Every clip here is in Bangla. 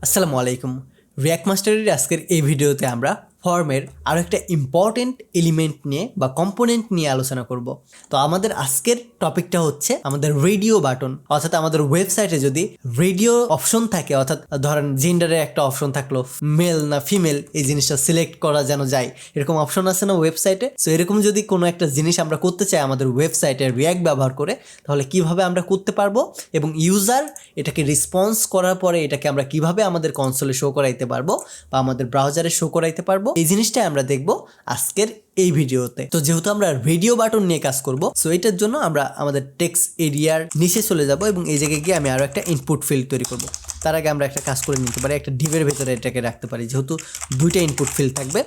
আসসালামু আলাইকুম। রিয়াক্ট মাস্টারের আজকের এই ভিডিওতে আমরা ফর্মের আরও একটা ইম্পর্টেন্ট এলিমেন্ট নিয়ে বা কম্পোনেন্ট নিয়ে আলোচনা করব। তো আমাদের আজকের টপিকটা হচ্ছে আমাদের রেডিও বাটন, অর্থাৎ আমাদের ওয়েবসাইটে যদি রেডিও অপশন থাকে, অর্থাৎ ধরেন জেন্ডারের একটা অপশন থাকলো, মেল না ফিমেল এই জিনিসটা সিলেক্ট করা যেন যায়, এরকম অপশন আছে না ওয়েবসাইটে। সো এরকম যদি কোনো একটা জিনিস আমরা করতে চাই আমাদের ওয়েবসাইটে রিয়াক্ট ব্যবহার করে, তাহলে কিভাবে আমরা করতে পারবো এবং ইউজার এটাকে রেসপন্স করার পরে এটাকে আমরা কিভাবে আমাদের কনসোলে শো করাইতে পারবো বা আমাদের ব্রাউজারে শো করাইতে পারবো, এই জিনিসটাই আমরা দেখবো আজকের এই ভিডিওতে। তো যেহেতু আমরা রেডিও বাটন নিয়ে কাজ করব, সো এটার জন্য আমরা আমাদের টেক্সট এরিয়ার নিচে চলে যাব এবং এই জায়গায় গিয়ে আমি আরো একটা ইনপুট ফিল্ড তৈরি করব। তার আগে আমরা একটা কাজ করে নিতে পারি, একটা ডিভের ভেতরে এটাকে রাখতে পারি, যেহেতু দুইটা ইনপুট ফিল্ড থাকবে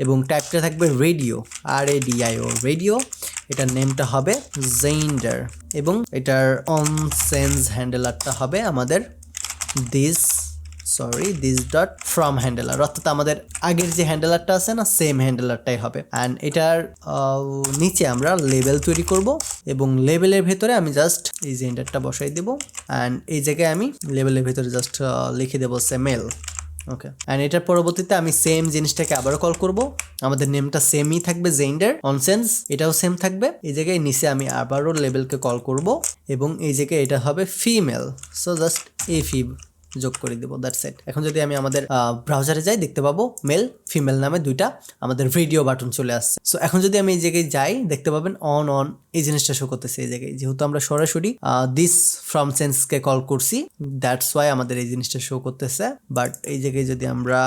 এবং টাইপটা থাকবে রেডিও, RADIO রেডিও। এটার নেমটা হবে জেন্ডার এবং এটার অন সেন্স হ্যান্ডেলারটা হবে আমাদের দিস ডট ফ্রম হ্যান্ডেলার, অর্থাৎ আমাদের আগের যে হ্যান্ডেলারটা আছে না, সেম হ্যান্ডেলারটাই হবে। অ্যান্ড এটার নিচে আমরা লেবেল তৈরি করব এবং লেবেলের ভেতরে আমি জাস্ট এই জেন্ডারটা বসাই দেব। অ্যান্ড এই জায়গায় আমি লেবেলের ভেতরে জাস্ট লিখে দেবো মেল। ওকে, অ্যান্ড এটার পরবর্তীতে আমি সেম জিনিসটাকে আবারও কল করব। আমাদের নেমটা সেমই থাকবে, জেন্ডার অনসেন্স, এটাও সেম থাকবে। এই জায়গায় নিচে আমি আবারও লেবেলকে কল করব এবং এই জায়গায় এটা হবে ফিমেল। সো জাস্ট ফিব যোগ করে দেবো, দ্যাটস ইট। এখন যদি আমি আমাদের ব্রাউজারে যাই, দেখতে পাবো মেল ফিমেল নামে দুইটা আমাদের রেডিও বাটন চলে আসছে। সো এখন যদি আমি এই জায়গায় যাই, দেখতে পাবেন অন এই জিনিসটা শো করতেছে এই জায়গায়, যেহেতু আমরা সরাসরি দিস ফ্রম সেন্সকে কল করছি, দ্যাটস ওয়াই আমাদের এই জিনিসটা শো করতেছে। বাট এই জায়গায় যদি আমরা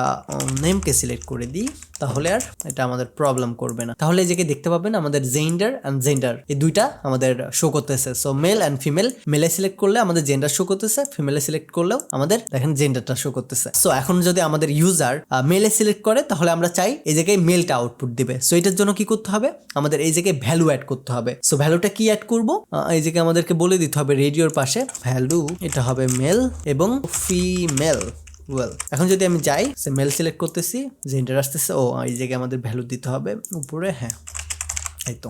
নেমকে সিলেক্ট করে দিই, তাহলে আর এটা আমাদের প্রবলেম করবে না। তাহলে এই জায়গায় দেখতে পাবেন আমাদের জেন্ডার অ্যান্ড জেন্ডার এই দুইটা আমাদের শো করতেছে। সো মেল অ্যান্ড ফিমেল, মেলে সিলেক্ট করলে আমাদের জেন্ডার শো করতেছে, ফিমেলে সিলেক্ট করলেও আমাদের দেখেন জেন্ডারটা শো করতেছে। সো এখন যদি আমাদের ইউজার মেলে সিলেক্ট করে, তাহলে আমরা চাই এই জায়গায় মেলটা আউটপুট দিবে। সো এটার জন্য কি করতে হবে, আমাদের এই জায়গায় ভ্যালু অ্যাড করতে হবে। সো ভ্যালুটা কি অ্যাড করব, এই জায়গায় আমাদেরকে বলে দিতে হবে রেডিওর পাশে ভ্যালু, এটা হবে মেল এবং ফিমেল। ওয়েল, এখন যদি আমি যাই, সে মেল সিলেক্ট করতেছি, জেন্ডার আসতেছে, এই জায়গায় আমাদের ভ্যালু দিতে হবে উপরে। হ্যাঁ, এই তো।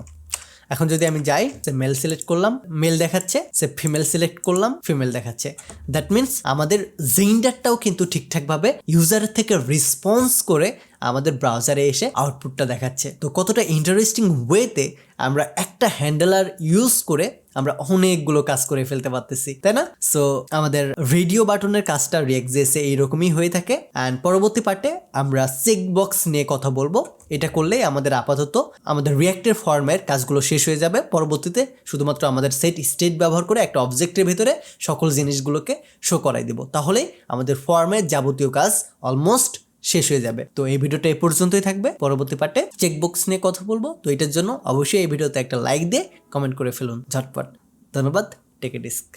এখন যদি আমি যাই, সে মেল সিলেক্ট করলাম, মেল দেখাচ্ছে, সে ফিমেল সিলেক্ট করলাম, ফিমেল দেখাচ্ছে। দ্যাট মিনস আমাদের জেন্ডারটাও কিন্তু ঠিকঠাকভাবে ইউজারের থেকে রেসপন্স করে আমাদের ব্রাউজারে এসে আউটপুটটা দেখাচ্ছে। তো কতটা ইন্টারেস্টিং ওয়েতে আমরা একটা হ্যান্ডেলার ইউজ করে আমরা অনেকগুলো কাজ করে ফেলতে পারতেছি, তাই না? সো আমাদের রেডিও বাটনের কাজটা রিয়াক্ট জেএসে এইরকমই হয়ে থাকে। অ্যান্ড পরবর্তী পার্টে আমরা চেক বক্স নিয়ে কথা বলবো। এটা করলেই আমাদের আপাতত আমাদের রিয়াক্টের ফর্মের কাজগুলো শেষ হয়ে যাবে। পরবর্তীতে শুধুমাত্র আমাদের সেট স্টেট ব্যবহার করে একটা অবজেক্টের ভেতরে সকল জিনিসগুলোকে শো করাই দিব, তাহলেই আমাদের ফর্মের যাবতীয় কাজ অলমোস্ট শেষ হয়ে যাবে। তো এই ভিডিওটা এই পর্যন্তই থাকবে। পরবর্তী পার্টে চেকবক্স নিয়ে কথা বলবো। তো এটার জন্য অবশ্যই এই ভিডিওতে একটা লাইক দিয়ে কমেন্ট করে ফেলুন ঝটপট। ধন্যবাদ। Take a disk.